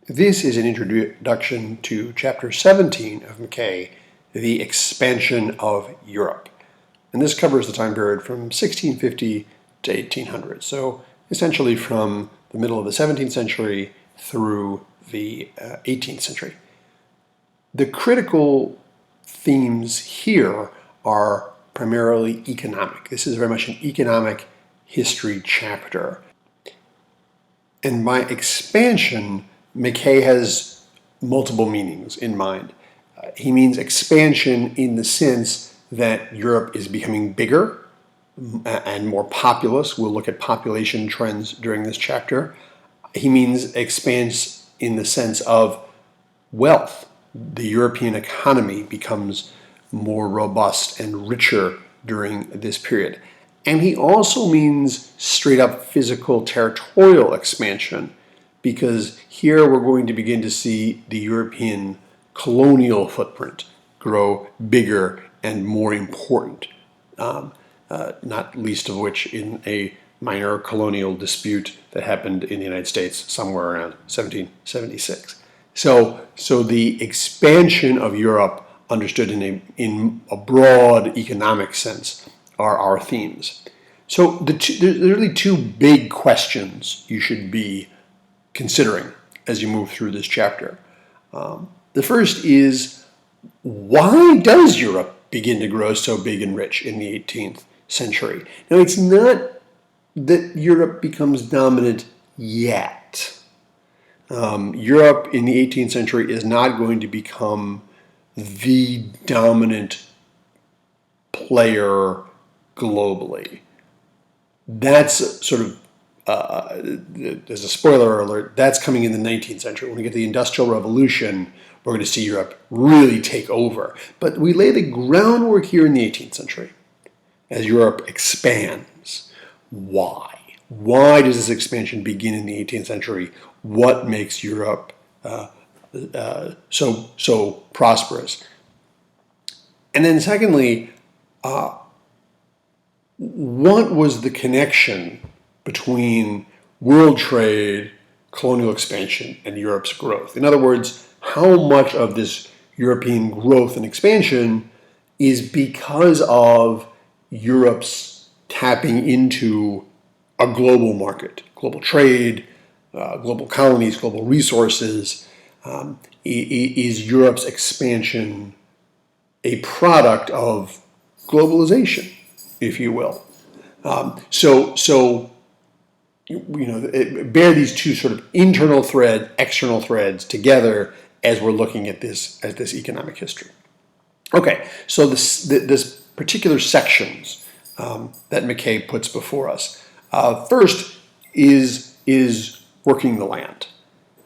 This is an introduction to Chapter 17 of McCay, The Expansion of Europe. And this covers the time period from 1650 to 1800. So essentially from the middle of the 17th century through the 18th century. The critical themes here are primarily economic. This is very much an economic history chapter. And by expansion, McCay has multiple meanings in mind. He means expansion in the sense that Europe is becoming bigger and more populous. We'll look at population trends during this chapter. He means expands in the sense of wealth. The European economy becomes more robust and richer during this period. And he also means straight up physical territorial expansion, because here we're going to begin to see the European colonial footprint grow bigger and more important, not least of which in a minor colonial dispute that happened in the United States somewhere around 1776. So the expansion of Europe, understood in a broad economic sense, are our themes. So there's really two big questions you should be considering as you move through this chapter. The first is, why does Europe begin to grow so big and rich in the 18th century? Now, it's not that Europe becomes dominant yet. Europe in the 18th century is not going to become the dominant player globally. That's sort of there's a spoiler alert, that's coming in the 19th century. When we get the Industrial Revolution, we're going to see Europe really take over. But we lay the groundwork here in the 18th century as Europe expands. Why? Why does this expansion begin in the 18th century? What makes Europe so prosperous? And then secondly, what was the connection between world trade, colonial expansion, and Europe's growth? In other words, how much of this European growth and expansion is because of Europe's tapping into a global market, global trade, global colonies, global resources? Is Europe's expansion a product of globalization, if you will? Bear these two sort of internal thread, external threads together as we're looking at this economic history. Okay, so this particular sections that McCay puts before us. First is working the land,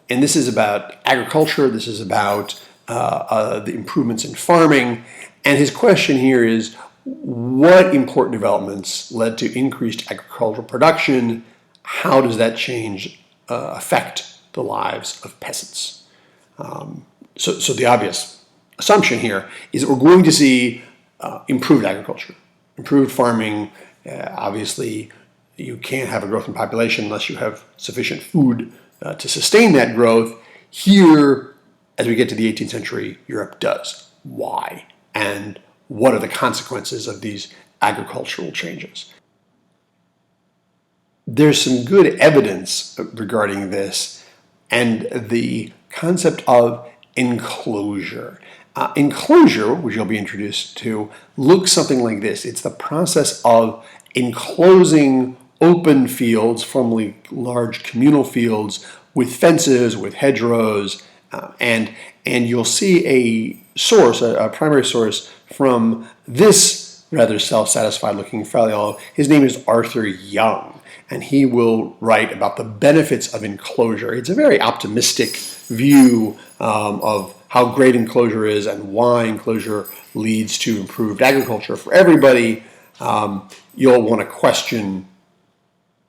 and this is about agriculture. This is about the improvements in farming, and his question here is, what important developments led to increased agricultural production? How does that change affect the lives of peasants? So the obvious assumption here is that we're going to see improved agriculture, improved farming. Obviously, you can't have a growth in population unless you have sufficient food to sustain that growth. Here, as we get to the 18th century, Europe does. Why? And what are the consequences of these agricultural changes? There's some good evidence regarding this and the concept of enclosure. Enclosure, which you'll be introduced to, looks something like this. It's the process of enclosing open fields, formerly large communal fields, with fences, with hedgerows, and you'll see a primary source from this rather self-satisfied looking fellow. His name is Arthur Young, and he will write about the benefits of enclosure. It's a very optimistic view of how great enclosure is and why enclosure leads to improved agriculture for everybody. You'll want to question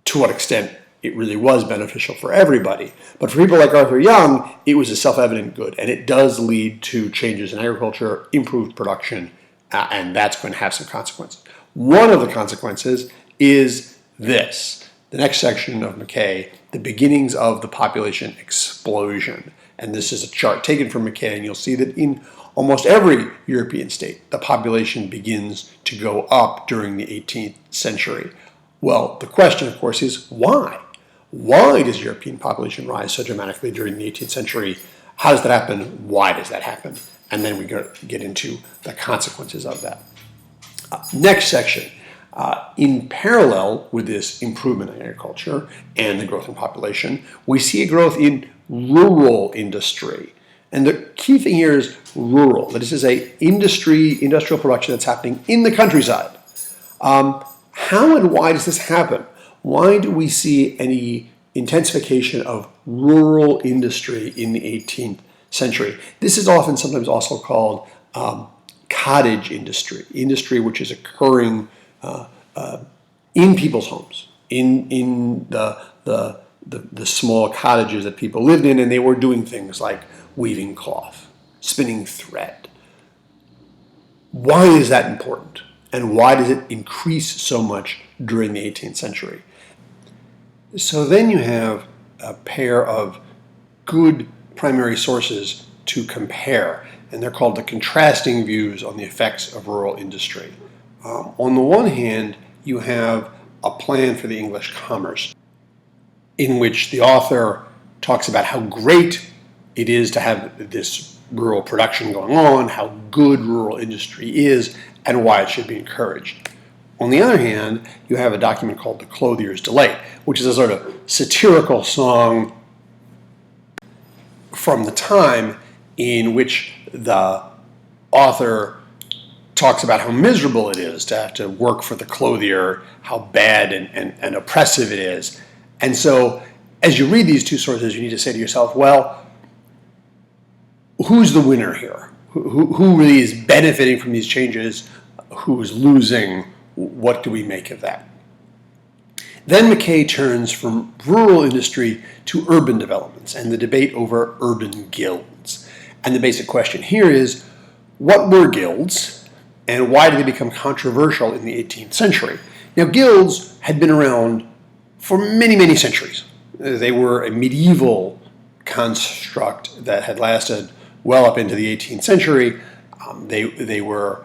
to what extent it really was beneficial for everybody. But for people like Arthur Young, it was a self-evident good, and it does lead to changes in agriculture, improved production, and that's going to have some consequences. One of the consequences is this. the next section of McCay, the beginnings of the population explosion. And this is a chart taken from McCay, and you'll see that in almost every European state, the population begins to go up during the 18th century. Well, the question, of course, is why? Why does European population rise so dramatically during the 18th century? How does that happen? Why does that happen? And then we get into the consequences of that. Next section. In parallel with this improvement in agriculture and the growth in population, we see a growth in rural industry. And the key thing here is rural. That is to say, industrial production that's happening in the countryside. How and why does this happen? Why do we see any intensification of rural industry in the 18th century? This is often sometimes also called cottage industry which is occurring in people's homes, in the small cottages that people lived in, and they were doing things like weaving cloth, spinning thread. Why is that important? And why does it increase so much during the 18th century? So then you have a pair of good primary sources to compare, and they're called the contrasting views on the effects of rural industry. On the one hand, you have a plan for the English commerce, in which the author talks about how great it is to have this rural production going on, how good rural industry is, and why it should be encouraged. On the other hand, you have a document called The Clothier's Delight, which is a sort of satirical song from the time in which the author talks about how miserable it is to have to work for the clothier, how bad and oppressive it is. And so as you read these two sources, you need to say to yourself, well, who's the winner here? Who really is benefiting from these changes? Who is losing? What do we make of that? Then McCay turns from rural industry to urban developments and the debate over urban guilds. And the basic question here is, what were guilds and why did they become controversial in the 18th century? Now, guilds had been around for many, many centuries. They were a medieval construct that had lasted well up into the 18th century. They were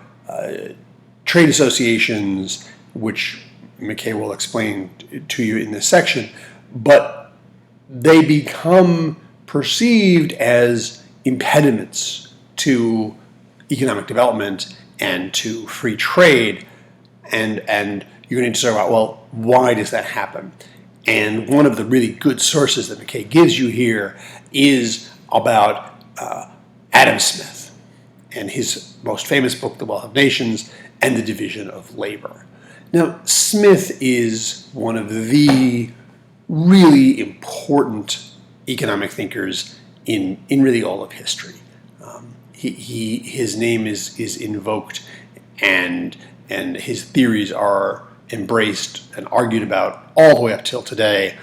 trade associations, which McCay will explain to you in this section, but they become perceived as impediments to economic development and to free trade, and you're going to talk about, well, why does that happen? And one of the really good sources that McCay gives you here is about Adam Smith and his most famous book, The Wealth of Nations, and the division of labor. Now, Smith is one of the really important economic thinkers in really all of history. His name is invoked, and his theories are embraced and argued about all the way up till today.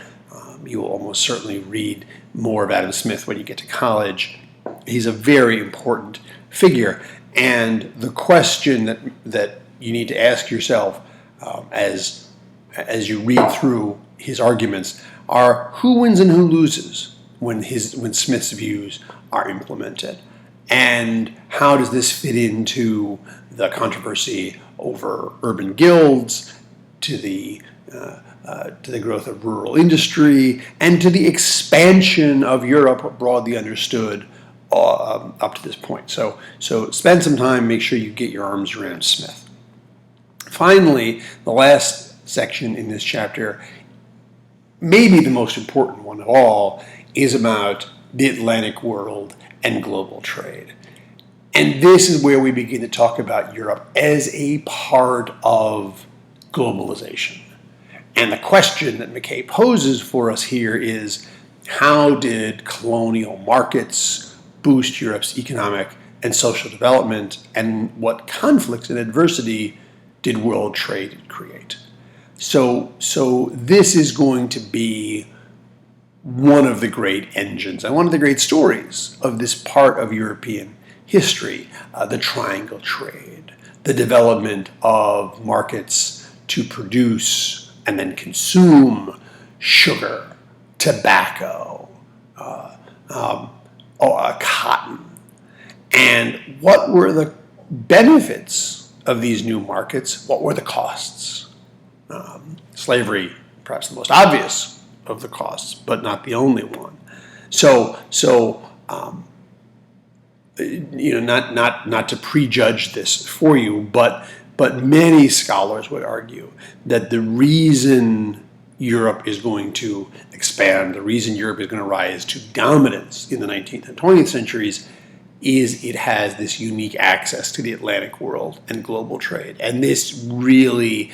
You will almost certainly read more of Adam Smith when you get to college. He's a very important figure, and the question that you need to ask yourself as you read through his arguments are, who wins and who loses when Smith's views are implemented, and how does this fit into the controversy over urban guilds, to the growth of rural industry, and to the expansion of Europe broadly understood up to this point. So spend some time, make sure you get your arms around Smith. Finally, the last section in this chapter, maybe the most important one of all, is about the Atlantic world and global trade. And this is where we begin to talk about Europe as a part of globalization. And the question that McCay poses for us here is, how did colonial markets boost Europe's economic and social development, and what conflicts and adversity did world trade create? So this is going to be one of the great engines and one of the great stories of this part of European history, the triangle trade, the development of markets to produce and then consume sugar, tobacco, cotton. And what were the benefits of these new markets? What were the costs? Slavery, perhaps the most obvious of the costs, but not the only one. Not to prejudge this for you, but many scholars would argue that the reason Europe is going to expand, the reason Europe is going to rise to dominance in the 19th and 20th centuries is it has this unique access to the Atlantic world and global trade. And this really,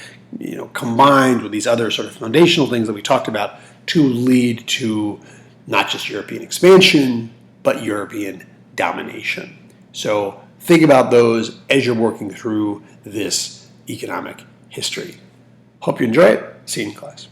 combined with these other sort of foundational things that we talked about, to lead to not just European expansion, but European domination. So think about those as you're working through this economic history. Hope you enjoy it. See you in class.